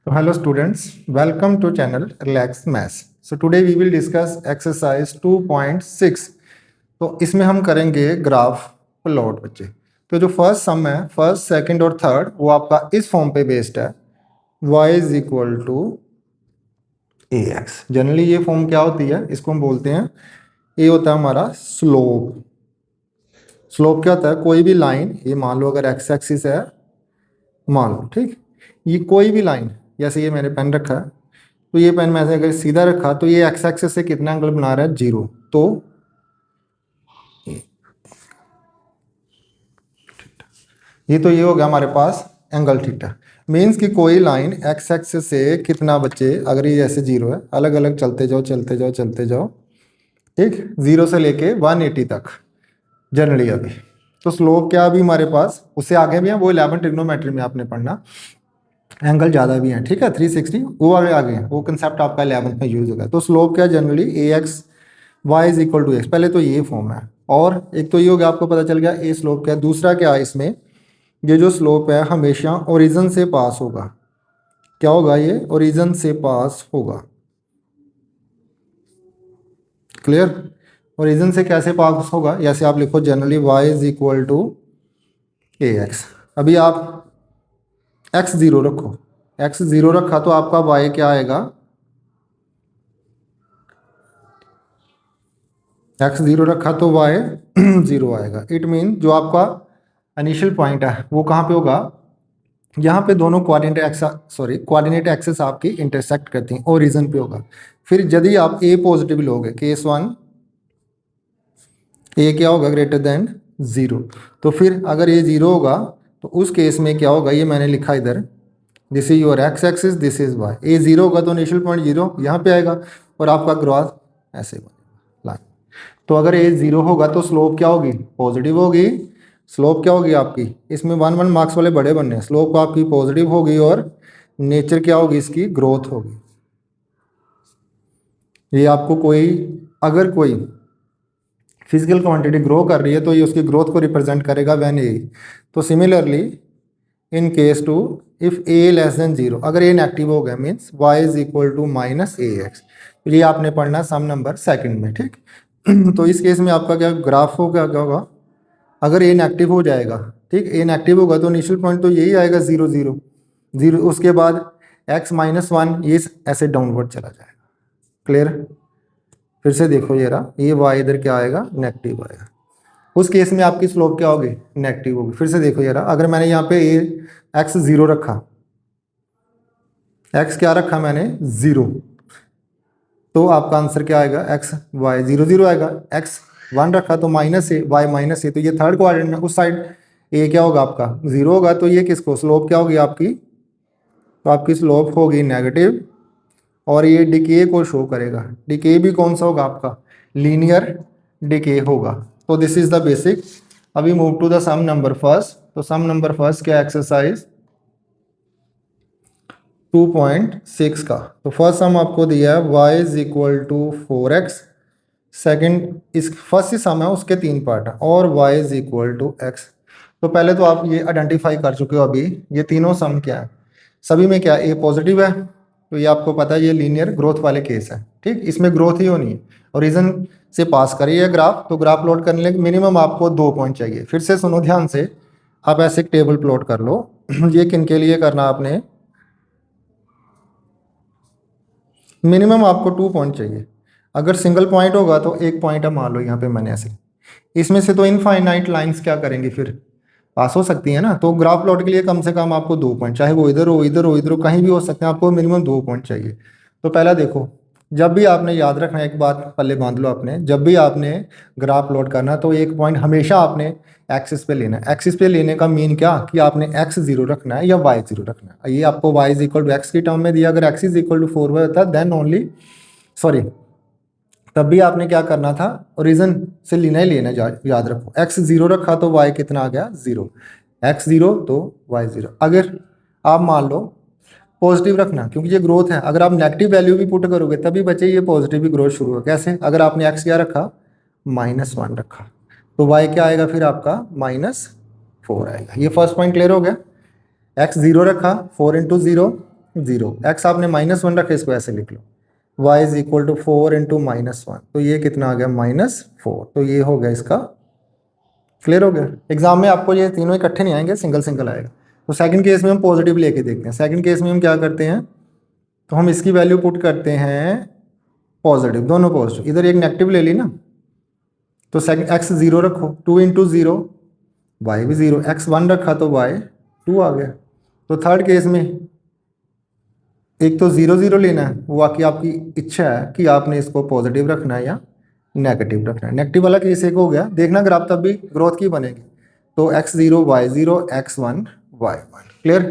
So hello students, welcome to channel Relax Maths. So today we will discuss exercise 2.6. तो इसमें हम करेंगे graph plot बच्चे। तो जो फर्स्ट सम है, फर्स्ट सेकंड और थर्ड, वो आपका इस फॉर्म पे बेस्ड है, y is equal to a x. Generally ये फॉर्म क्या होती है, इसको हम बोलते हैं, ये होता है हमारा स्लोप। स्लोप क्या होता है? कोई भी लाइन, ये मान लो अगर एक्स एक्सिस है, मान लो, ठीक, ये कोई भी लाइन, जैसे ये मैंने पेन रखा है, तो ये पेन में ऐसे अगर सीधा रखा तो ये एक्स एक्सिस से कितना एंगल बना रहा है? 0। तो ये हो गया हमारे पास एंगल थीटा। मीन्स कि कोई लाइन एक्स एक्सिस से कितना बच्चे, अगर ये जैसे 0 है, अलग अलग चलते जाओ चलते जाओ चलते जाओ, ठीक, 0 से लेके 180 तक जनरली अभी। तो स्लोप क्या अभी हमारे पास, उससे आगे भी है, वो 11 ट्रिग्नोमेट्री में आपने पढ़ना, एंगल ज़्यादा भी है, ठीक है, 360 वो आगे है, वो कंसेप्ट आपका 11th में यूज होगा। तो स्लोप क्या generally a x y is equal to x, पहले तो ये फॉर्म है। और एक तो ये हो गया, आपको पता चल गया ए स्लोप क्या है। दूसरा क्या है इसमें, ये जो स्लोप है हमेशा ओरिजिन से पास होगा। क्या होगा? ये ओरिजिन से पास होगा। क्लियर? ओरिजिन से कैसे पास होगा? जैसे आप लिखो generally y is equal to a x. अभी आप एक्स 0 रखो, एक्स 0 रखा तो आपका वाई क्या आएगा? एक्स 0 रखा तो वाई 0 आएगा। इट मीन जो आपका इनिशियल पॉइंट है वो कहाँ पे होगा? यहाँ पे दोनों कोऑर्डिनेट एक्सेस आपकी इंटरसेक्ट करती हैं, ओरिजिन पे होगा। फिर यदि आप ए पॉजिटिव लोगे, केस 1 ए क्या होगा? Greater than 0। तो फिर अगर ये 0 होगा तो उस केस में क्या होगा? ये मैंने लिखा इधर, this is your x axis, this is y. A 0 होगा तो इनिशियल पॉइंट 0 यहाँ पे आएगा और आपका ग्राफ ऐसे बनेगा लाइन। तो अगर ए 0 होगा तो स्लोप क्या होगी? पॉजिटिव होगी। स्लोप क्या होगी आपकी? इसमें 1 मार्क्स वाले बड़े बनने हैं। स्लोप आपकी पॉजिटिव होगी और नेचर क्या होगी इसकी? ग्रोथ होगी। ये आपको कोई, अगर कोई फिजिकल क्वांटिटी ग्रो कर रही है तो ये उसकी ग्रोथ को रिप्रेजेंट करेगा व्हेन ए। तो similarly in case two if a less than 0, अगर ए नेगेटिव हो गया means y is equal to minus a x. ये आपने पढ़ना सम नंबर सेकंड में, ठीक। तो इस केस में आपका क्या ग्राफ होगा? क्या होगा? अगर ए नेगेटिव हो जाएगा, ठीक, ए नेगेटिव होगा तो इनिशियल पॉइंट तो यही आएगा 0 0 0। उसके बाद x माइनस 1 ये ऐसे डाउनवर्ड चला जाएगा। क्लियर? फिर से देखो ये रहा, ये y इधर क्या आएगा? नेगेटिव आएगा। उस केस में आपकी स्लोप क्या होगी? नेगेटिव होगी। फिर से देखो ये रहा, अगर मैंने यहाँ पे ए एक्स 0 रखा, x क्या रखा मैंने? 0, तो आपका आंसर क्या आएगा? एक्स वाई 0 0 आएगा। एक्स 1 रखा तो माइनस ए, वाई माइनस ए, तो ये थर्ड क्वाड्रेंट में उस साइड ए क्या होगा आपका? 0 होगा। तो ये किसको स्लोप क्या होगी आपकी? तो आपकी स्लोप होगी नेगेटिव और ये डिके को शो करेगा। डिके भी कौन सा होगा आपका? लीनियर डिके होगा। तो दिस इज द बेसिक। अभी move to the sum number first. तो सम नंबर फर्स्ट क्या? एक्सरसाइज 2.6 का। तो फर्स्ट सम आपको दिया है y is equal to 4x। Second, इस फर्स्ट ही सम है, उसके 3 पार्ट है, और y is equal to x। तो पहले तो आप ये आइडेंटिफाई कर चुके हो अभी, ये तीनों सम क्या है, सभी में क्या ए पॉजिटिव है। तो ये आपको पता है ये लीनियर ग्रोथ वाले केस है, ठीक, इसमें ग्रोथ ही होनी है और रीजन से पास करिए ग्राफ। तो ग्राफ प्लॉट करने के मिनिमम आपको 2 पॉइंट चाहिए। फिर से सुनो ध्यान से, आप ऐसे एक टेबल प्लॉट कर लो। ये किन के लिए करना आपने? मिनिमम आपको 2 पॉइंट चाहिए। अगर सिंगल पॉइंट होगा तो 1 पॉइंट है, मान लो यहाँ पे मैंने ऐसे, इसमें से तो इनफाइनाइट लाइंस क्या करेंगी, फिर पास हो सकती है ना। तो ग्राफ प्लॉट के लिए कम से कम आपको 2 पॉइंट, चाहे वो इधर हो इधर हो इधर हो, कहीं भी हो सकते हैं, आपको मिनिमम 2 पॉइंट चाहिए। तो पहला देखो, जब भी आपने याद रखना है, एक बात पल्ले बांध लो आपने, जब भी आपने ग्राफ प्लॉट करना तो 1 पॉइंट हमेशा आपने एक्सिस पे लेना है। एक्सिस पे लेने का मीन क्या कि आपने x 0 रखना है या y 0 रखना है। ये आपको y is equal to x की टर्म में दिया, अगर x is equal to 4y होता देन ओनली, सॉरी, तब भी आपने क्या करना था? ओरिजिन से लेना ही लेना, याद रखो। x 0 रखा तो y कितना आ गया? 0। x 0 तो y 0। अगर आप मान लो पॉजिटिव रखना, क्योंकि ये ग्रोथ है, अगर आप नेगेटिव वैल्यू भी पुट करोगे तभी बचे ये पॉजिटिव भी ग्रोथ शुरू हो। कैसे? अगर आपने x क्या रखा? -1 रखा, तो y क्या आएगा फिर आपका? -4 आएगा। ये फर्स्ट पॉइंट क्लियर हो गया। x 0 रखा, 4 इंटू 0 0, एक्स आपने -1 रखा, इसको ऐसे लिख लो, y is equal to 4 into -1, तो ये कितना आ गया -4, तो ये हो गया इसका। क्लियर हो गया। एग्जाम में आपको ये तीनों इकट्ठे नहीं आएंगे, सिंगल सिंगल आएगा। तो सेकंड केस में हम पॉजिटिव लेके देखते हैं। सेकंड केस में हम क्या करते हैं, तो हम इसकी वैल्यू पुट करते हैं पॉजिटिव, दोनों पॉजिटिव, इधर एक नेगेटिव ले ली ना, तो सेकंड एक्स 0 रखो, 2 इंटू 0, वाई भी 0, एक्स 1 रखा तो वाई 2 आ गया। तो थर्ड केस में एक तो 0 0 लेना है, वो बाकी आपकी इच्छा है कि आपने इसको पॉजिटिव रखना है या नेगेटिव रखना है। नेगेटिव वाला केस एक हो गया, देखना ग्राफ तब भी ग्रोथ की बनेगी। तो x0 y0 x1 y1। Clear.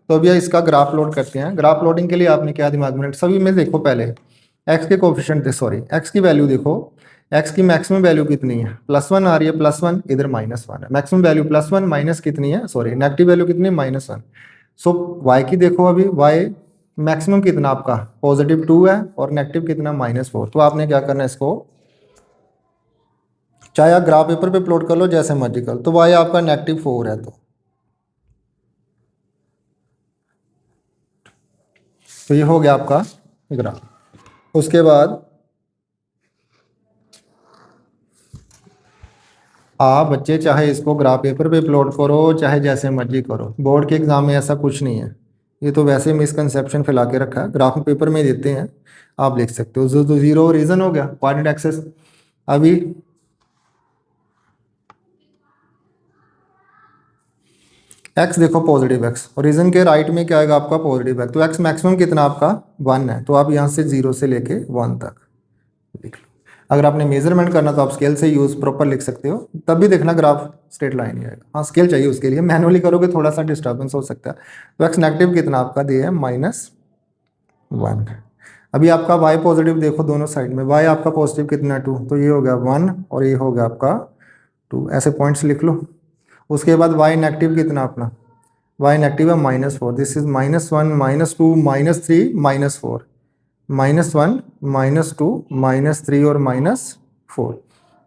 तो अभी इसका ग्राफ लोड करते हैं। ग्राफ लोडिंग के लिए आपने क्या दिमाग में, सभी में देखो पहले x के कोफिशिएंट, सॉरी x की वैल्यू देखो, x की मैक्सिमम वैल्यू कितनी है, +1 आ रही है, +1 इधर -1 है, मैक्सिमम वैल्यू +1, माइनस कितनी है, सॉरी नेगेटिव वैल्यू कितनी है, -1। सो y की देखो, अभी y मैक्सिमम कितना आपका +2 है और नेगेटिव कितना -4। तो आपने क्या करना है, इसको चाहे आप ग्राफ पेपर पे प्लॉट कर लो, जैसे मर्जी कर लो। तो y आपका -4 है, तो ये हो गया आपका ग्राफ। उसके बाद आप बच्चे चाहे इसको ग्राफ पेपर पे प्लॉट करो, चाहे जैसे मर्जी करो, बोर्ड के एग्जाम में ऐसा कुछ नहीं है। ये तो वैसे मिसकंसेप्शन फैला के रखा है, ग्राफ पेपर में देते हैं, आप लिख सकते हो। जो 0 रीजन हो गया, कोऑर्डिनेट एक्सेस। अभी x देखो पॉजिटिव x, और रीजन के राइट में क्या आएगा आपका पॉजिटिव x, तो x मैक्सिमम कितना आपका 1 है, तो आप यहाँ से 0 से लेके 1 तक लिख लो। अगर आपने मेजरमेंट करना तो आप स्केल से यूज प्रॉपर लिख सकते हो, तब भी देखना ग्राफ स्ट्रेट लाइन ही आएगा। हाँ, स्केल चाहिए उसके लिए, मैनुअली करोगे थोड़ा सा डिस्टर्बेंस हो सकता है। तो x नेगेटिव कितना आपका दिया है, -1। अभी आपका y पॉजिटिव देखो दोनों साइड में, y आपका पॉजिटिव कितना 2, तो ये हो गया 1 और ये हो गया आपका 2, ऐसे पॉइंट्स लिख लो। उसके बाद y नेगेटिव कितना अपना, y नेगेटिव है -4, दिस इज -1 -2 -3 -4, -1 -2 -3 और -4।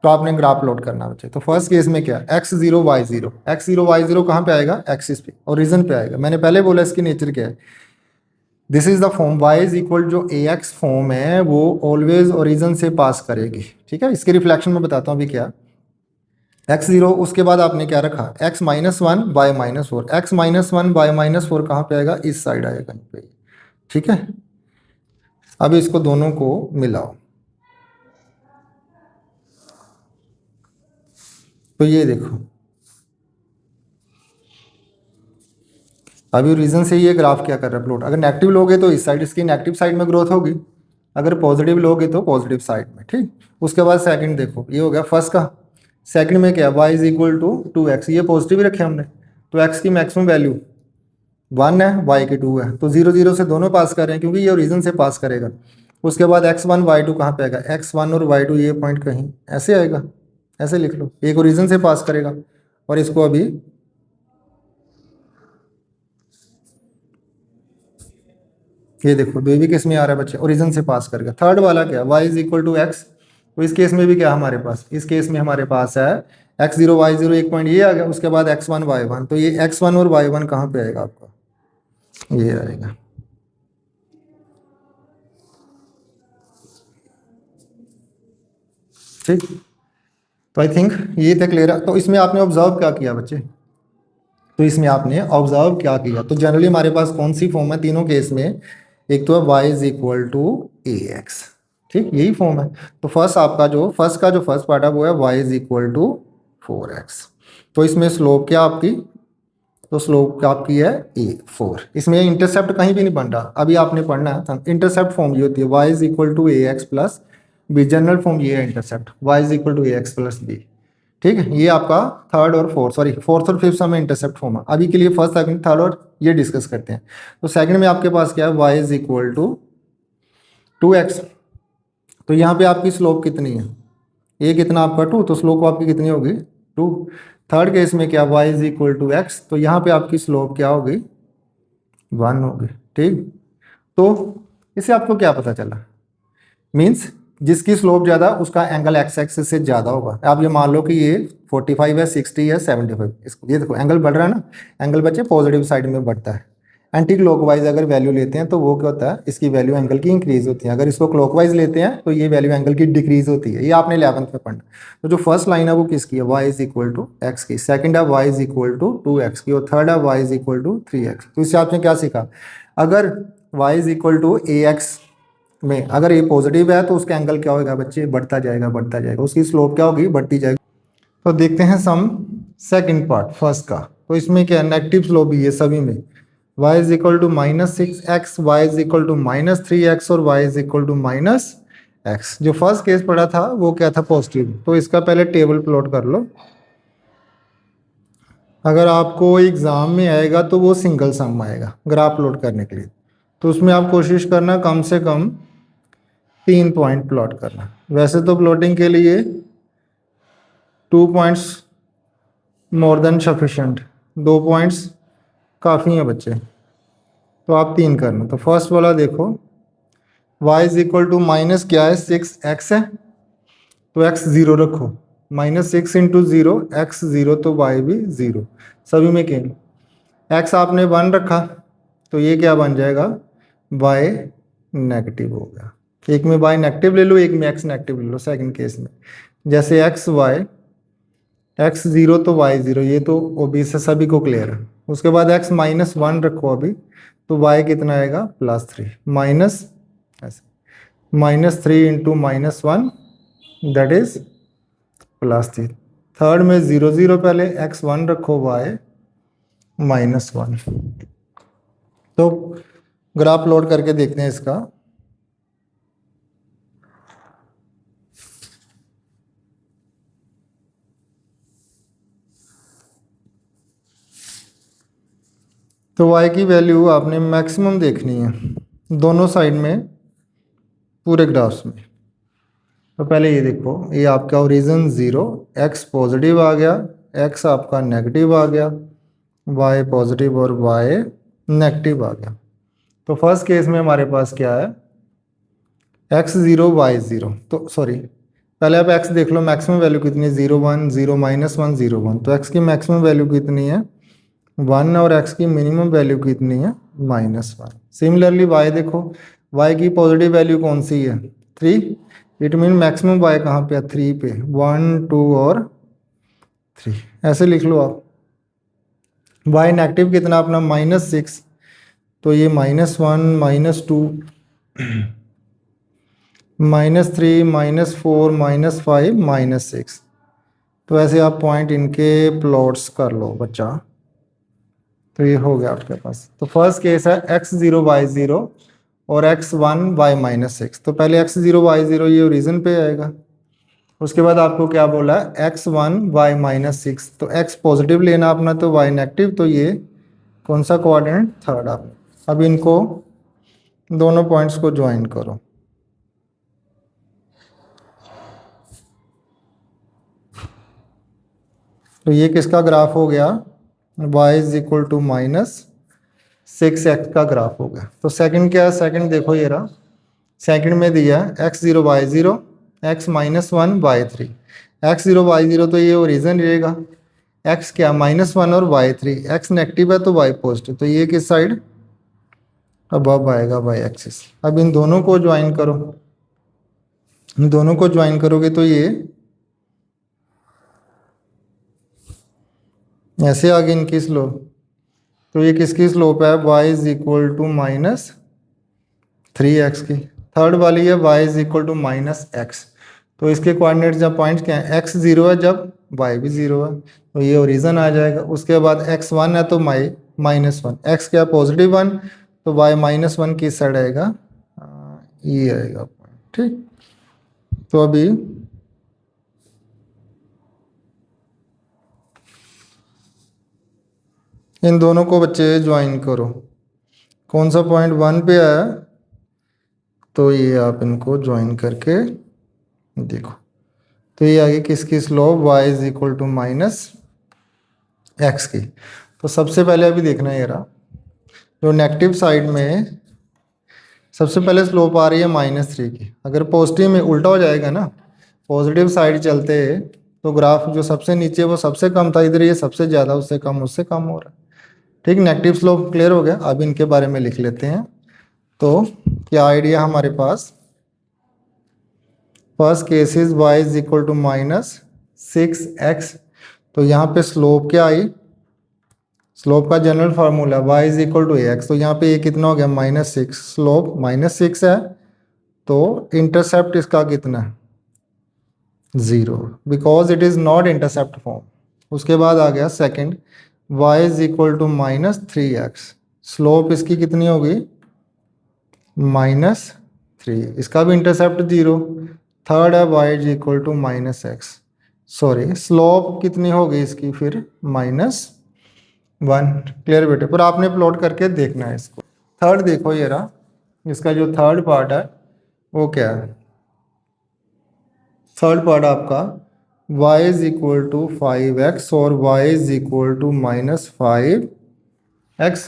तो आपने ग्राफ लोड करना बच्चे। तो फर्स्ट केस में क्या, x0 y0, x0 y0 कहाँ पे आएगा, एक्सिस पे और रीजन पे आएगा। मैंने पहले बोला इसकी नेचर क्या है, this is the form y is equal, जो ax फॉर्म है वो ऑलवेज ओरिजिन से पास करेगी। ठीक है, इसके रिफ्लेक्शन में बताता हूँ अभी क्या। x0, उसके बाद आपने क्या रखा, x -1 y -4, x -1 y -4 कहाँ पे आएगा, इस साइड आएगा कहीं पे। ठीक है, अब इसको दोनों को मिलाओ, तो ये देखो, अभी रीजन से ये ग्राफ क्या कर रहा है, प्लॉट। अगर नेगेटिव लोगे तो इस साइड, इसकी नेगेटिव साइड में ग्रोथ होगी, अगर पॉजिटिव लोगे तो पॉजिटिव साइड में। ठीक, उसके बाद सेकंड देखो, ये हो गया फर्स्ट का। सेकंड में क्या, y is equal to 2x, ये पॉजिटिव ही रखे हमने, तो x की मैक्सिमम वैल्यू 1 है, y की 2 है, तो 0 0 से दोनों पास कर रहे हैं क्योंकि ये ओरिजिन से पास करेगा। उसके बाद x1 y2 कहाँ पे आएगा, x1 और y2 ये पॉइंट कहीं ऐसे आएगा, ऐसे लिख लो, एक ओरिजिन से पास करेगा। और इसको अभी ये देखो, दो भी केस में आ रहा है बच्चे, ओरिजिन से पास करेगा। थर्ड वाला क्या, y is equal to x, तो इस केस में भी क्या हमारे पास, इस केस में हमारे पास है x0 y0, एक पॉइंट ये आ गया, उसके बाद x1 y1, तो ये x1 और y1 कहाँ पे आएगा आपका, ये आएगा। ठीक, तो आई थिंक ये तक क्लियर है। तो इसमें आपने ऑब्जर्व क्या किया बच्चे, तो इसमें आपने ऑब्जर्व क्या किया, तो जनरली हमारे पास कौन सी फॉर्म है तीनों केस में, एक तो है y is equal to ax। ठीक, यही फॉर्म है। तो फर्स्ट आपका जो फर्स्ट पार्ट है वो है y is equal to 4x। तो इसमें स्लोप क्या आपकी, तो स्लोप क्या आपकी है a4। इसमें इंटरसेप्ट कहीं भी नहीं बन रहा, अभी आपने पढ़ना है। इंटरसेप्ट फॉर्म ये होती है y is equal to ax plus b, general form ये है intercept, y is equal to ax plus b। ठीक है, ये आपका थर्ड और फोर्थ और फिफ्थ में इंटरसेप्ट फॉर्म है। अभी के लिए फर्स्ट सेकंड थर्ड और ये डिस्कस करते हैं। तो सेकंड में आपके पास क्या है, y is equal to 2x, तो यहाँ पे आपकी स्लोप कितनी है, ये कितना आपका 2, तो स्लोप आपकी कितनी होगी 2। थर्ड केस में क्या, y is equal to x, तो यहाँ पे आपकी स्लोप क्या होगी 1 होगी। ठीक, तो इससे आपको क्या पता चला, मीन्स जिसकी स्लोप ज़्यादा उसका एंगल एक्स एक्सिस से ज़्यादा होगा। आप ये मान लो कि ये 45 है, 60 है, 75, इसको ये देखो एंगल बढ़ रहा है ना, एंगल बच्चे पॉजिटिव साइड में बढ़ता है, एंटी क्लॉकवाइज अगर वैल्यू लेते हैं तो वो क्या होता है, इसकी वैल्यू एंगल की इंक्रीज होती है। अगर इसको क्लॉकवाइज लेते हैं तो ये वैल्यू एंगल की डिक्रीज होती है। ये आपने 11th में पढ़ना। तो जो फर्स्ट लाइन है वो किसकी है, y is equal to x की, सेकंड है y is equal to 2x की, और थर्ड है y is equal to 3x। तो इससे आपने क्या सीखा, अगर y is equal to ax में अगर ये पॉजिटिव है तो उसका एंगल क्या होगा बच्चे, बढ़ता जाएगा बढ़ता जाएगा, उसकी स्लोप क्या होगी, बढ़ती जाएगी। तो देखते हैं सम सेकंड पार्ट फर्स्ट का। तो इसमें क्या है, नेगेटिव स्लोप भी है सभी में। y is equal to -6x, y is equal to -3x और y is equal to -x। जो फर्स्ट केस पढ़ा था वो क्या था, पॉजिटिव। तो इसका पहले टेबल प्लॉट कर लो। अगर आपको एग्जाम में आएगा तो वो सिंगल सम आएगा ग्राफ प्लॉट करने के लिए। तो उसमें आप कोशिश करना कम से कम 3 पॉइंट प्लॉट करना। वैसे तो प्लॉटिंग के लिए 2 points more than sufficient, 2 points काफ़ी हैं बच्चे, तो आप 3 करना। तो फर्स्ट वाला देखो, y is equal to minus क्या है, 6x है, तो x 0 रखो, -6 इंटू 0 x 0, तो y भी 0, सभी में केवल x आपने 1 रखा तो ये क्या बन जाएगा, y नेगेटिव हो गया। एक में y नेगेटिव ले लो, एक में x नेगेटिव ले लो। सेकंड केस में जैसे x 0 तो y 0, ये तो ओबीसी से सभी को क्लियर है। उसके बाद x -1 रखो अभी, तो y कितना आएगा, +3, -3 इंटू -1 दैट इज +3। थर्ड में 0 0 पहले x 1 रखो, y -1। तो ग्राफ लोड करके देखते हैं इसका। तो y की वैल्यू आपने मैक्सिमम देखनी है दोनों साइड में, पूरे ग्राफ्स में। तो पहले ये देखो, ये आपका ओरिजिन 0, x पॉजिटिव आ गया, x आपका नेगेटिव आ गया, y पॉजिटिव और y नेगेटिव आ गया। तो फर्स्ट केस में हमारे पास क्या है, x 0 y 0। तो सॉरी, पहले आप x देख लो मैक्सिमम वैल्यू कितनी है, 0 1 0 -1 0 1। तो x की मैक्सिमम वैल्यू कितनी है, 1, और x की मिनिमम वैल्यू कितनी है, -1। सिमिलरली y देखो, y की पॉजिटिव वैल्यू कौन सी है, 3। इट मीन मैक्सिमम y कहाँ पे है, 3 पे, 1 2 और 3, ऐसे लिख लो आप। y नेगेटिव कितना अपना, -6, तो ये -1 -2 -3 -4 -5 -6। तो ऐसे आप पॉइंट इनके प्लॉट्स कर लो बच्चा। तो ये हो गया आपके पास। तो फर्स्ट केस है x 0 y 0 और x 1 y -6। तो पहले x 0 y 0 ये ओरिजिन पे आएगा। उसके बाद आपको क्या बोला है, x 1 y -6। तो x पॉजिटिव लेना अपना, तो y नेगेटिव, तो ये कौन सा कोऑर्डिनेट, थर्ड। आप अब इनको दोनों पॉइंट्स को ज्वाइन करो। तो ये किसका ग्राफ हो गया, y is equal to -6x का ग्राफ हो गया। तो सेकंड क्या है, सेकंड देखो ये रहा, सेकंड में दिया x 0 y 0 x -1 y 3। x 0 y 0 तो ये ओरिजिन रहेगा, x क्या -1 और y 3, x नेगेटिव है तो y पॉजिटिव, तो ये किस साइड, अब आएगा y एक्सिस। अब इन दोनों को ज्वाइन करो, इन दोनों को ज्वाइन करोगे तो ये ऐसे आगे इनकी स्लोप। तो ये किसकी स्लोप है, y is equal to -3x की। थर्ड वाली है y is equal to -x। तो इसके कोऑर्डिनेट जब पॉइंट्स क्या है, x 0 है जब y भी 0 है, तो ये ओरिजिन आ जाएगा। उसके बाद x 1 है तो -1, x क्या पॉजिटिव 1, तो y -1 किस साइड आएगा, ये आएगा पॉइंट, ठीक। तो अभी इन दोनों को बच्चे ज्वाइन करो। कौन सा पॉइंट 1 पे आया, तो ये आप इनको ज्वाइन करके देखो। तो ये आगे किसकी slope, y is equal to -x की। तो सबसे पहले अभी देखना है, ये रहा जो नेगेटिव साइड में सबसे पहले स्लोप आ रही है -3 की। अगर पॉजिटिव में उल्टा हो जाएगा ना, पॉजिटिव साइड चलते तो ग्राफ जो सबसे नीचे वो सबसे कम था, इधर ये सबसे ज़्यादा, उससे कम हो रहा है, ठीक, नेगेटिव स्लोप क्लियर हो गया। अब इनके बारे में लिख लेते हैं। तो क्या आइडिया हमारे पास, first case is y is equal to -6x। तो यहाँ पे स्लोप क्या आई, स्लोप का general formula y is equal to x. तो यहाँ पे ये कितना हो गया -6, स्लोप -6 है, तो इंटरसेप्ट इसका कितना है 0, because it is not intercept form. उसके बाद आ गया second, y is equal to -3x, slope इसकी कितनी होगी -3, इसका भी इंटरसेप्ट 0। थर्ड है y is equal to -x, sorry slope कितनी होगी इसकी फिर -1। क्लियर बेटे, पर आपने प्लॉट करके देखना है इसको। थर्ड देखो ये रहा, इसका जो थर्ड पार्ट है वो क्या है, थर्ड पार्ट आपका y is equal to 5x और y is equal to -5x।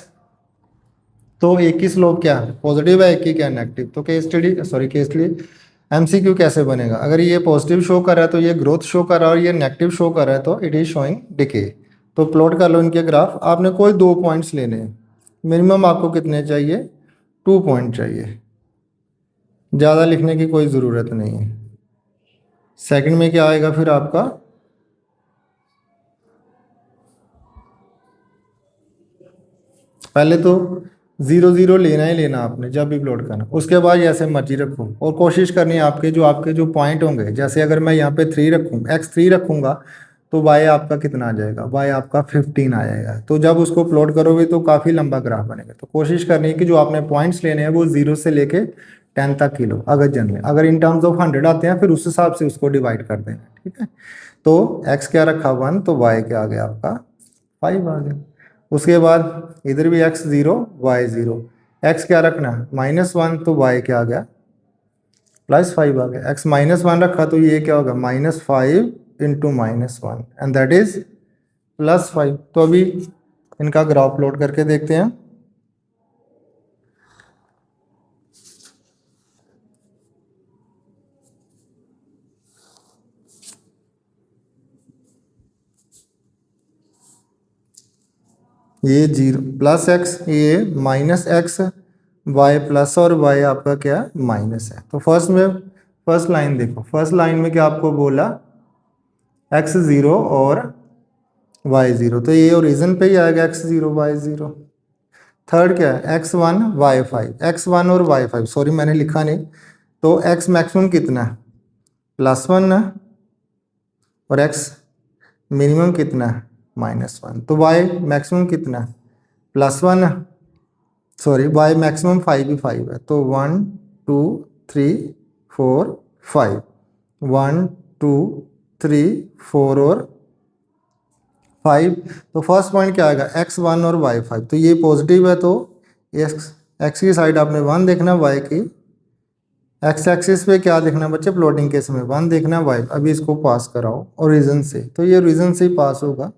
तो एक ही स्लोप क्या है पॉजिटिव है, एक ही क्या नेगेटिव। तो case study sorry case study MCQ कैसे बनेगा, अगर ये पॉजिटिव शो कर रहा है तो ये ग्रोथ शो कर रहा है, और ये नेगेटिव शो कर रहा है तो इट इज शोइंग डिके। तो प्लॉट कर लो इनके ग्राफ। आपने कोई 2 पॉइंट्स लेने हैं, मिनिमम आपको कितने चाहिए 2 पॉइंट चाहिए, ज़्यादा लिखने की कोई ज़रूरत नहीं है। सेकंड में क्या आएगा फिर आपका, पहले तो 0 0 लेना ही लेना आपने जब भी प्लॉट करना। उसके बाद ऐसे मर्जी रखो, और कोशिश करनी है आपके जो पॉइंट होंगे, जैसे अगर मैं यहाँ पे 3 रखूँ x3 रखूँगा तो y आपका कितना आ जाएगा, y आपका 15 आ जाएगा। तो जब उसको प्लॉट करोगे तो काफ़ी लंबा ग्राफ बनेगा। तो कोशिश करनी है कि जो आपने पॉइंट्स लेने हैं वो 0 से लेके 10 तक की लो। अगर जनरल अगर इन टर्म्स ऑफ 100 आते हैं फिर उस हिसाब से उसको डिवाइड कर देना, ठीक है। तो x क्या रखा 1, तो y क्या आ गया आपका 5 आ गया। उसके बाद इधर भी x 0 y 0, x क्या रखना -1, तो y क्या आ गया +5 आ गया। x -1 रखा तो ये क्या होगा -5 इंटू -1 एंड दैट इज +5। तो अभी इनका ग्राफ प्लॉट करके देखते हैं। ये 0 +x, ये -x, y प्लस और y आपका क्या माइनस है। तो फर्स्ट लाइन देखो, फर्स्ट लाइन में क्या आपको बोला x 0 और y 0, तो ये ओरिजिन पे ही आएगा x 0 y 0। थर्ड क्या है x1 y5, x1 और y5 सॉरी मैंने लिखा नहीं। तो x मैक्सिमम कितना है +1 है, और x मिनिमम कितना है -1। तो y मैक्सिमम कितना है +1 है, सॉरी y मैक्सिमम 5 ही 5 है। तो 1 2 3 4 5, 1 2 3 4 और 5। तो फर्स्ट पॉइंट क्या आएगा x1 और y5, तो ये पॉजिटिव है तो x की साइड आपने 1 देखना, y की x एक्सिस पे क्या देखना बच्चे प्लॉटिंग केस में 1 देखना y। अभी इसको पास कराओ ओरिजिन से, तो ये ओरिजिन से ही पास होगा।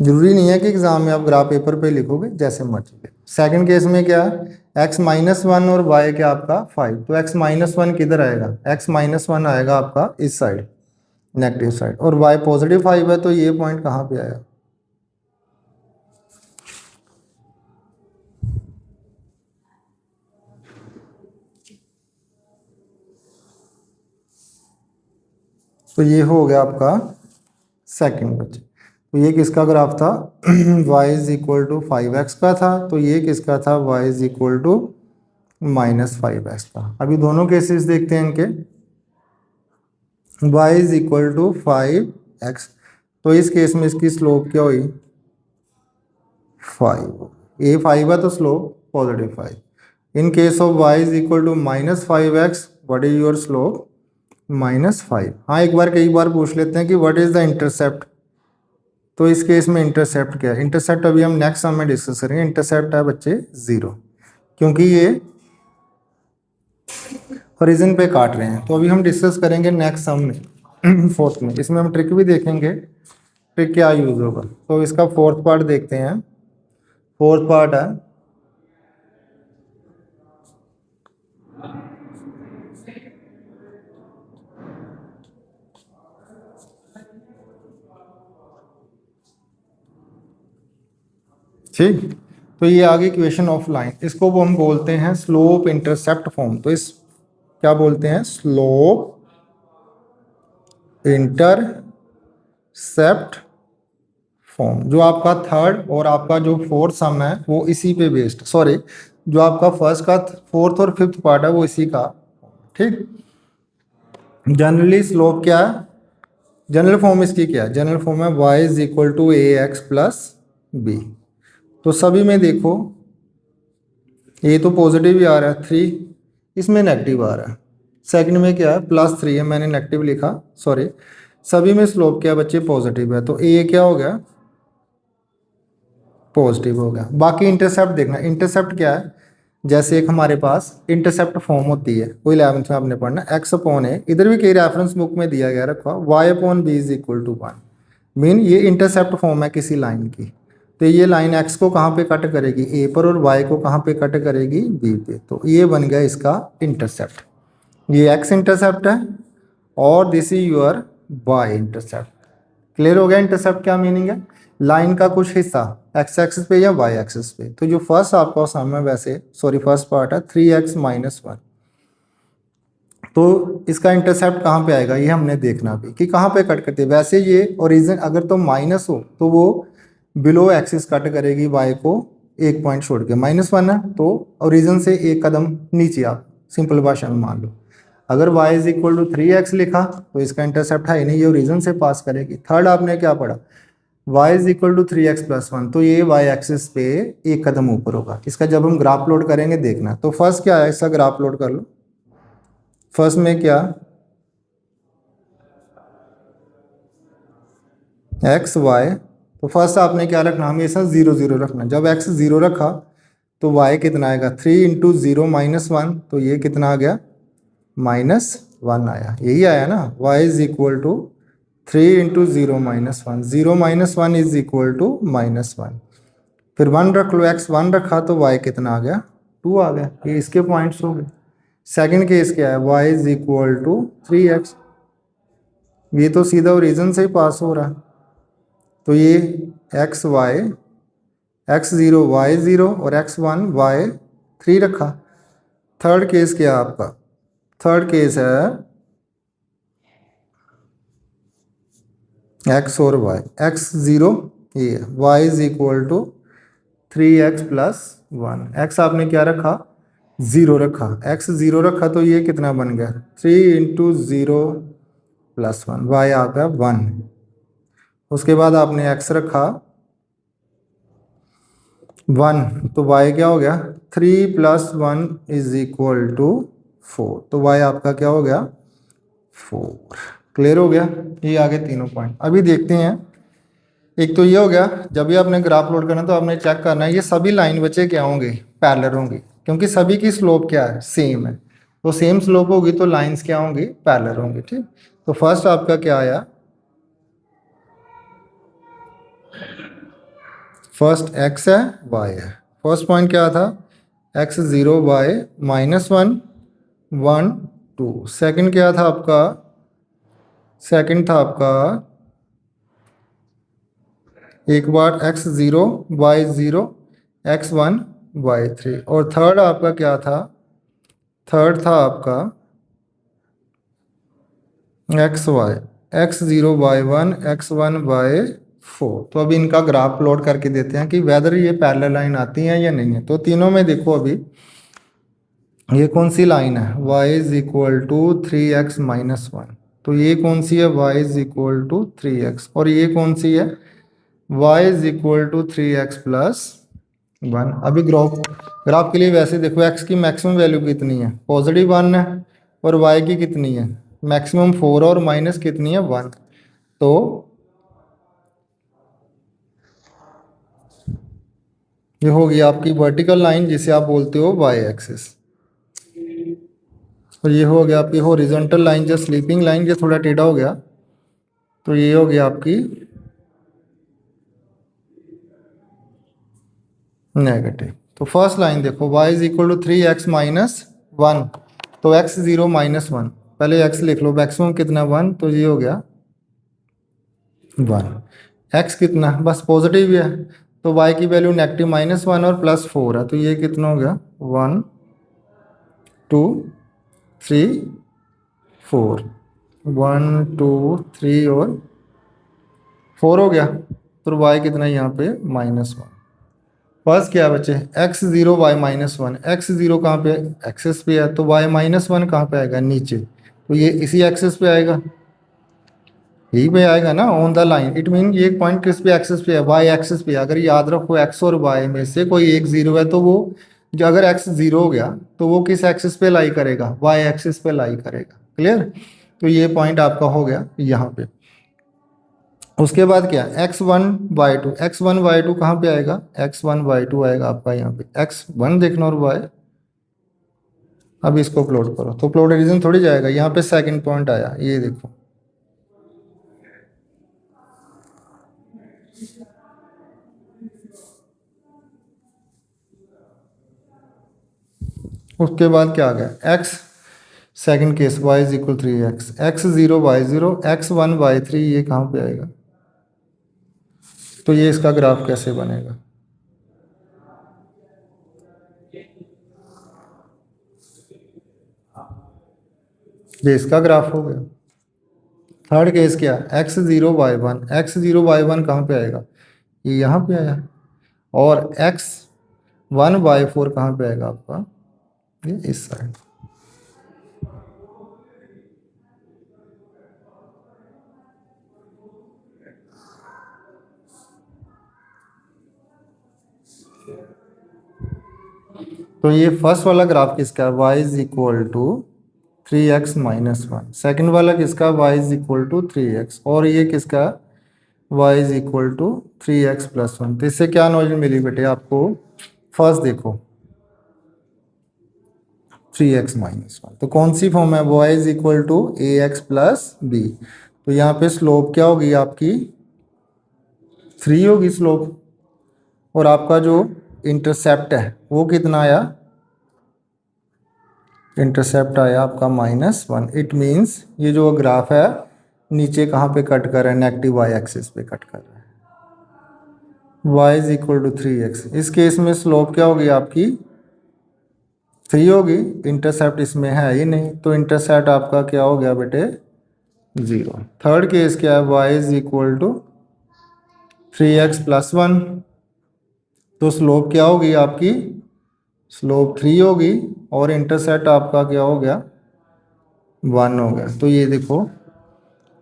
जरूरी नहीं है कि एग्जाम में आप ग्राफ पेपर पे लिखोगे, जैसे मर्जी। सेकंड केस में क्या है x -1 और y क्या आपका 5, तो x -1 किधर आएगा x -1 आएगा आपका इस साइड नेगेटिव साइड, और y पॉजिटिव 5 है तो ये पॉइंट कहाँ पे आया तो ये हो गया आपका सेकंड बच्चे। तो ये किसका ग्राफ था y is equal to 5x का था, तो ये किसका था y is equal to -5x का। अभी दोनों केसेस देखते हैं इनके, y is equal to 5x, तो इस केस में इसकी स्लोप क्या हुई 5, ये 5 है तो slope positive 5। In case of y is equal to -5x, what is your slope -5। हाँ एक बार कई बार पूछ लेते हैं कि व्हाट इज द इंटरसेप्ट, तो इस केस में इंटरसेप्ट क्या है, इंटरसेप्ट अभी हम नेक्स्ट सम में डिस्कस करेंगे। इंटरसेप्ट है बच्चे 0, क्योंकि ये ओरिजिन पे काट रहे हैं। तो अभी हम डिस्कस करेंगे नेक्स्ट सम में फोर्थ में, इसमें हम ट्रिक भी देखेंगे, ट्रिक क्या यूज होगा। तो इसका फोर्थ पार्ट देखते हैं। फोर्थ पार्ट है ठीक। तो ये आ गई इक्वेशन ऑफ लाइन, इसको हम बोलते हैं स्लोप इंटरसेप्ट फॉर्म। तो इस क्या बोलते हैं, स्लोप इंटरसेप्ट फॉर्म। जो आपका थर्ड और आपका जो फोर्थ सम है वो इसी पे बेस्ड, सॉरी जो आपका फर्स्ट का फोर्थ और फिफ्थ पार्ट है वो इसी का। ठीक। जनरली स्लोप क्या है, जनरल फॉर्म इसकी क्या है, जनरल फॉर्म है y is equal to a x plus b. तो सभी में देखो ये तो पॉजिटिव ही आ रहा है 3, इसमें नेगेटिव आ रहा है। सेकंड में क्या है +3 है, मैंने नेगेटिव लिखा, सॉरी। सभी में स्लोप क्या बच्चे पॉजिटिव है, तो ए क्या हो गया, पॉजिटिव हो गया। बाकी इंटरसेप्ट देखना, इंटरसेप्ट क्या है, जैसे एक हमारे पास इंटरसेप्ट फॉर्म होती है वो 11th में आपने पढ़ना, x अपॉन ए, इधर भी कई रेफरेंस बुक में दिया गया रखा y upon b is equal to 1। Mean ये इंटरसेप्ट फॉर्म है किसी लाइन की। तो ये लाइन x को कहाँ पे कट करेगी, a पर, और y को कहाँ पे कट करेगी, b पे। तो ये बन गया इसका इंटरसेप्ट। ये x इंटरसेप्ट है और this is your y intercept. Clear हो गया इंटरसेप्ट क्या मीनिंग है, लाइन का कुछ हिस्सा x एक्सिस पे या y एक्सिस पे। तो जो फर्स्ट आपका सम है वैसे, सॉरी फर्स्ट पार्ट है 3x माइनस 1, तो इसका इंटरसेप्ट कहाँ पे आएगा ये हमने देखना भी कि कहाँ पे कट करती है। वैसे ये ओरिजिन अगर तो माइनस हो तो वो बिलो एक्सिस कट करेगी y को एक पॉइंट छोड़ के, -1 है तो ओरिजिन से एक कदम नीचे, आप सिंपल भाषा में मान लो। अगर y is equal to 3x लिखा तो इसका इंटरसेप्ट है ही नहीं, ये ओरिजिन से पास करेगी। थर्ड आपने क्या पढ़ा, y is equal to 3x plus 1, तो ये y एक्सिस पे एक कदम ऊपर होगा। इसका जब हम ग्राफ लोड करेंगे देखना। तो फर्स्ट क्या है, इसका ग्राफ लोड कर लो। फर्स्ट में क्या, एक्स वाई, तो फर्स्ट आपने क्या रखना, हमेशा 0 0 रखना। जब x 0 रखा तो y कितना आएगा, 3 इंटू 0 -1, तो ये कितना आ गया, -1 आया। यही आया ना, y is equal to 3 into 0 -1, 0 -1 is equal to -1। फिर 1 रख लो, x 1 रखा तो y कितना आ गया, 2 आ गया। ये इसके पॉइंट्स हो गए। सेकंड केस क्या है, y is equal to 3x, ये तो सीधा ओरिजिन से ही पास हो रहा है, तो ये x y, x0 y0 और x1 y3 रखा। थर्ड केस क्या है आपका, थर्ड केस है x और y, x0 ये y is equal to 3x plus 1, x आपने क्या रखा, 0 रखा, x 0 रखा तो ये कितना बन गया, 3 इंटू 0 प्लस 1, y आ गया 1। उसके बाद आपने x रखा 1, तो y क्या हो गया, 3 प्लस 1 इज इक्वल टू 4, तो y आपका क्या हो गया, 4। क्लियर हो गया, ये आगे तीनों पॉइंट। अभी देखते हैं, एक तो ये हो गया, जब भी आपने ग्राफ लोड करना तो आपने चेक करना है ये सभी लाइन बच्चे क्या होंगे, पैरेलल होंगी, क्योंकि सभी की स्लोप क्या है, सेम है। तो सेम स्लोप होगी तो लाइंस क्या होंगी, पैरेलल होंगी। ठीक। तो फर्स्ट आपका क्या आया, फर्स्ट x है y है। फर्स्ट पॉइंट क्या था, x0 y -1 1 2। सेकंड क्या था आपका, सेकंड था आपका एक बार x0 y0 x1 y3, और थर्ड आपका क्या था, थर्ड था आपका xy x0 y1 x1 y4। तो अभी इनका ग्राफ प्लॉट करके देते हैं कि वेदर ये पैरेलल लाइन आती हैं या नहीं है। तो तीनों में देखो अभी ये कौन सी लाइन है, y is equal to 3x minus 1, तो ये कौन सी है, y is equal to 3x, और ये कौन सी है, y is equal to 3x plus 1। अभी ग्राफ के लिए वैसे देखो x की मैक्सिमम वैल्यू कितनी है, पॉजिटिव 1 है, और y की कितनी है, मैक्सिमम 4 और माइनस कितनी है, 1। तो ये होगी आपकी वर्टिकल लाइन जिसे आप बोलते हो y एक्सिस, और ये हो गया आपकी हॉरिजॉन्टल लाइन, जो स्लीपिंग लाइन, जो थोड़ा टेढ़ा हो गया, तो ये हो गया आपकी नेगेटिव। तो फर्स्ट लाइन देखो y is equal to 3x minus 1, तो x0 -1, पहले x लिख लो, मैक्सिमम कितना 1, तो ये हो गया 1। x कितना, बस पॉजिटिव ही है, तो y की वैल्यू नेगेटिव -1 और +4 है, तो ये कितना हो गया 1 2 3 4, 1 2 3 और 4 हो गया। तो y कितना है यहाँ पे -1। फर्स्ट क्या है बच्चे, x0 y -1, x0 कहाँ पे एक्सेस पे है, तो y -1 कहाँ पे आएगा नीचे, तो ये इसी एक्सेस पे आएगा, यही पे आएगा ना on the line. It mean ये पॉइंट किस पे एक्सेस पे है, वाई एक्सेस पे है। अगर याद रखो x और y में से कोई एक जीरो है तो वो जो अगर x जीरो हो गया तो वो किस एक्सेस पे लाई करेगा, y एक्सेस पे लाई करेगा। क्लियर, तो ये पॉइंट आपका हो गया यहाँ पे। उसके बाद क्या, x1 y2, x1 y2 कहाँ पे आएगा, x1 y2 आएगा आपका यहाँ पे, x1 देखना और y। अब इसको प्लॉट करो तो प्लॉट रीजन थोड़ी जाएगा, यहाँ पे सेकंड पॉइंट आया, ये देखो। उसके बाद क्या आ गया, x second case y is equal 3x, x0 y0, x1 y3, ये कहाँ पे आएगा, तो ये इसका ग्राफ कैसे बनेगा, ये इसका ग्राफ हो गया। थर्ड केस क्या, x0 y1, x0 y1 कहाँ पे आएगा, ये यहाँ पे आया। और x1 y4 कहाँ पे आएगा आपका, ये इस साइड। तो ये फर्स्ट वाला ग्राफ किसका है, y is equal to 3x -1। Second वाला किसका, y is equal to 3x। और ये किसका, y is equal to 3x+1। तो इससे क्या नॉलेज मिली बेटे आपको, फर्स्ट देखो 3x-1, तो कौन सी फॉर्म है, y is equal to ax+b। तो यहाँ पे स्लोप क्या होगी आपकी, 3 होगी स्लोप। और आपका जो इंटरसेप्ट है वो कितना आया, इंटरसेप्ट आया आपका -1। इट मीन्स ये जो ग्राफ है नीचे कहाँ पे कट कर रहा है, नेगेटिव वाई एक्सिस पे कट कर रहा है। y is equal to 3x, इस केस में स्लोप क्या होगी आपकी 3 होगी, इंटरसेप्ट इसमें है ही नहीं, तो इंटरसेप्ट आपका क्या हो गया बेटे 0। थर्ड केस क्या है, y is equal to 3x+1, तो स्लोप क्या होगी आपकी, स्लोप 3 होगी और इंटरसेप्ट आपका क्या हो गया 1 हो गया। तो ये देखो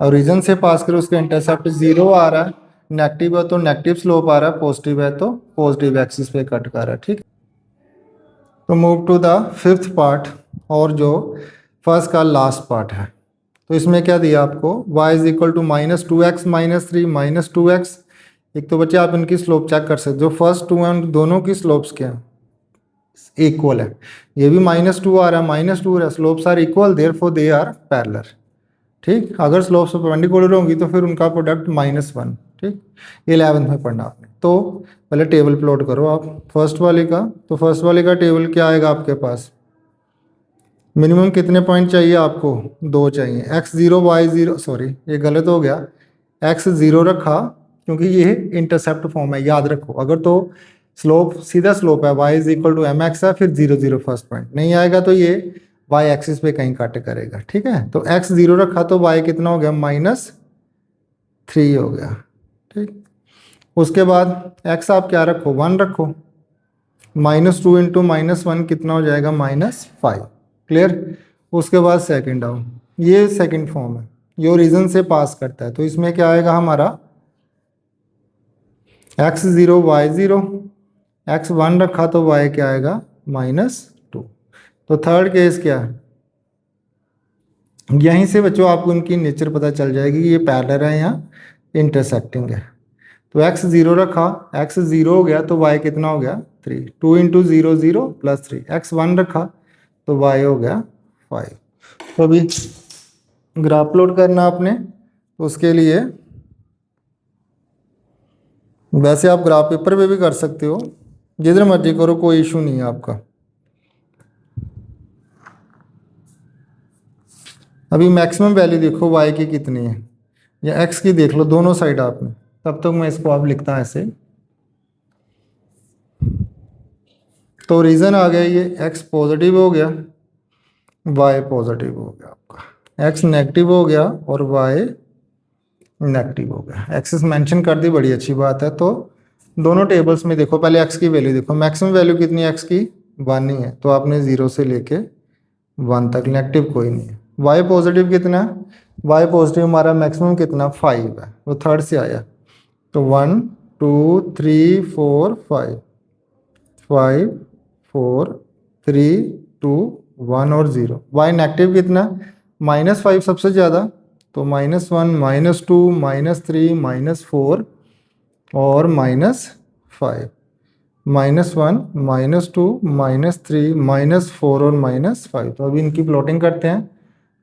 ओरिजिन से पास करो, उसका इंटरसेप्ट 0 आ रहा है, नेगेटिव है तो नेगेटिव स्लोप आ रहा है, पॉजिटिव है तो पॉजिटिव एक्सिस पे कट कर रहा है। ठीक, तो move to the fifth part, और जो फर्स्ट का लास्ट पार्ट है। तो इसमें क्या दिया आपको, y is equal to -2x -3 -2x। एक तो बच्चे आप इनकी स्लोप चेक कर सकते हो, जो फर्स्ट टू हैं उन दोनों की स्लोप्स क्या है, इक्वल है। ये भी -2 आ रहा है, -2 आ रहा है, slopes are equal, therefore they are parallel. ठीक, अगर स्लोप्स परपेंडिकुलर होंगी तो फिर उनका प्रोडक्ट -1। ठीक, 11th में पढ़ना आपने। तो पहले टेबल प्लॉट करो आप फर्स्ट वाले का। तो फर्स्ट वाले का टेबल क्या आएगा आपके पास, मिनिमम कितने पॉइंट चाहिए आपको, 2 चाहिए। x0 y0, सॉरी ये गलत हो गया, x0 रखा क्योंकि ये इंटरसेप्ट फॉर्म है, याद रखो। अगर तो स्लोप सीधा स्लोप है, y is equal to mx है, फिर 0 0 फर्स्ट पॉइंट नहीं आएगा तो ये y एक्सिस पे कहीं कट करेगा। ठीक है, तो x0 रखा तो y कितना हो गया -3 हो गया। ठीक, उसके बाद x आप क्या रखो 1 रखो, -2 इंटू -1 कितना हो जाएगा -5। क्लियर, उसके बाद सेकंड आओ, ये सेकंड फॉर्म है, ये ओरिजिन से पास करता है। तो इसमें क्या आएगा हमारा x0 y0, x1 रखा तो y क्या आएगा -2। तो थर्ड केस क्या है, यहीं से बच्चों आपको उनकी नेचर पता चल जाएगी कि ये पैरेलल है या इंटरसेक्टिंग है। तो x0 रखा, x0 हो गया तो y कितना हो गया 3, 2 इंटू 0 0 +3। x1 रखा तो y हो गया 5। तो अभी ग्राफ प्लॉट करना आपने, तो उसके लिए वैसे आप ग्राफ पेपर पे भी कर सकते हो, जिधर मर्जी करो, कोई इशू नहीं है आपका। अभी मैक्सिमम वैल्यू देखो y की कितनी है या x की देख लो, दोनों साइड आपने, तब तक मैं इसको आप लिखता ऐसे तो रीज़न आ गया ये x पॉजिटिव हो गया, y पॉजिटिव हो गया, आपका x नेगेटिव हो गया और y नेगेटिव हो गया। एक्सेस मेंशन कर दी, बड़ी अच्छी बात है। तो दोनों टेबल्स में देखो, पहले x की वैल्यू देखो, मैक्सिमम वैल्यू कितनी है x की, 1 ही है, तो आपने 0 से लेके 1 तक, नेगेटिव कोई नहीं है। y पॉजिटिव कितना है, y पॉजिटिव हमारा मैक्सिमम कितना 5 है, वो थर्ड से आया। तो 1 2 3 4 5 5 4 3 2 1 और 0। y नेगेटिव कितना, -5 सबसे ज़्यादा, तो -1 -2 -3 -4 और -5, -1 -2 -3 -4 और -5। तो अभी इनकी प्लॉटिंग करते हैं।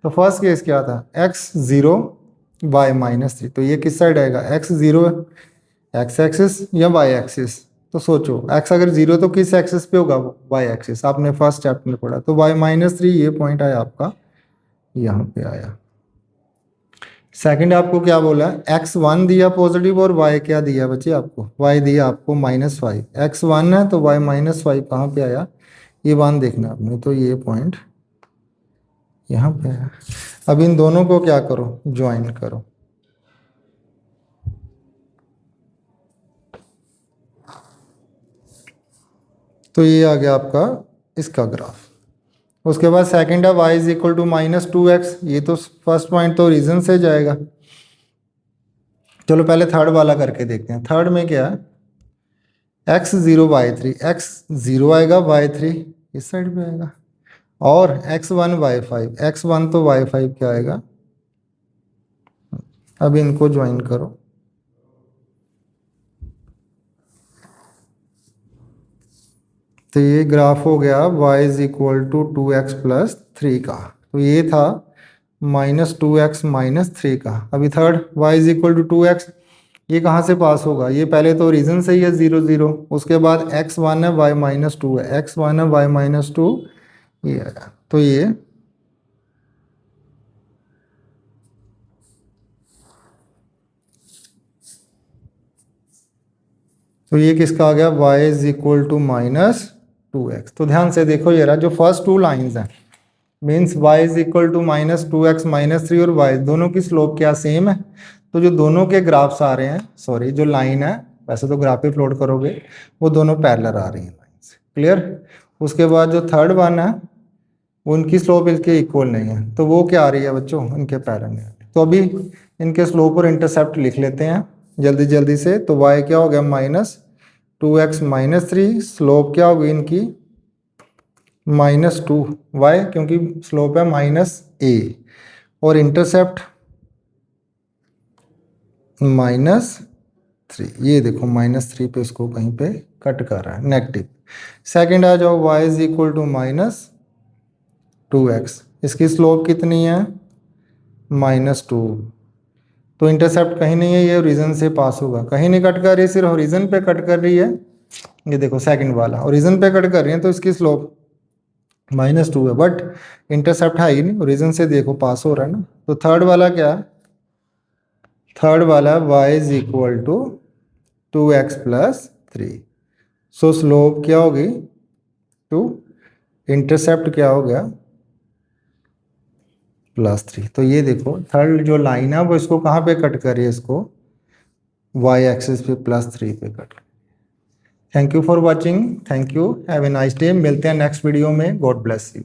तो फर्स्ट केस क्या था, x 0 y -3, तो ये किस साइड आएगा, x 0 x एक्सिस या y एक्सिस। तो सोचो x अगर 0 तो किस एक्सिस पे होगा, y एक्सिस, आपने फर्स्ट चैप्टर में पढ़ा। तो y -3 ये पॉइंट आया आपका, यहाँ पे आया। सेकंड आपको क्या बोला, x1 दिया पॉजिटिव और y क्या दिया बच्चे आपको, y दिया आपको -5। x1 है तो y -5 कहाँ पे आया, ये 1 देखना आपने, तो ये पॉइंट यहाँ पे है। अब इन दोनों को क्या करो, ज्वाइन करो। तो ये आ गया आपका इसका ग्राफ। उसके बाद सेकंड है y is equal to -2x, ये तो फर्स्ट पॉइंट तो रीजन से जाएगा। चलो पहले थर्ड वाला करके देखते हैं। थर्ड में क्या है, x 0 y3, x 0 आएगा, y3 इस साइड पे आएगा, और x1 y5, x1 तो y5 क्या आएगा। अब इनको ज्वाइन करो। तो ये ग्राफ हो गया y is equal to 2x plus 3 का। तो ये था -2x -3 का। अभी third y is equal to 2x, ये कहाँ से पास होगा, ये पहले तो रीजन से ही है 0 0, उसके बाद x1 है y -2 है, x1 है y -2 ये आया। तो ये किसका आ गया, y is equal to -2x। तो ध्यान से देखो, ये रहा जो फर्स्ट टू लाइंस हैं, means y is equal to -2x -3 और y दोनों की स्लोप क्या सेम है। तो जो दोनों के ग्राफ्स आ रहे हैं, सॉरी जो लाइन है, वैसे तो ग्राफ पे प्लॉट करोगे, वो दोनों पैरेलल आ रही हैं लाइंस, क्लियर। उसके बाद जो थर्ड वन है, उनकी स्लोप इनके इक्वल नहीं है, तो वो क्या आ रही है बच्चों, इनके पैरेलल है। तो अभी इनके स्लोप और इंटरसेप्ट लिख लेते हैं जल्दी जल्दी से। तो y क्या हो गया, -2x -3, स्लोप क्या होगी इनकी -2, वाई क्योंकि स्लोप है -a, और इंटरसेप्ट -3। ये देखो -3 पे इसको कहीं पे कट कर रहा है, नेगेटिव। सेकंड आ जाओ, y is equal to -2x, इसकी स्लोप कितनी है, -2। तो इंटरसेप्ट कहीं नहीं है, ये ओरिजिन से पास होगा, कहीं नहीं कट कर रही, सिर्फ ओरिजिन पे कट कर रही है। ये देखो सेकंड वाला ओरिजिन पे कट कर रही है, तो इसकी स्लोप -2 है, बट इंटरसेप्ट है ही नहीं, ओरिजिन से देखो पास हो रहा है ना। तो थर्ड वाला क्या, थर्ड वाला y is equal to 2x plus 3। So slope क्या होगी 2, इंटरसेप्ट क्या हो गया +3। तो ये देखो थर्ड जो लाइन है वो इसको कहाँ पे कट कर रही है, इसको y एक्सिस पे +3 पे cut. Thank you for watching, thank you, have a nice day. मिलते हैं नेक्स्ट वीडियो में, गॉड ब्लेस यू।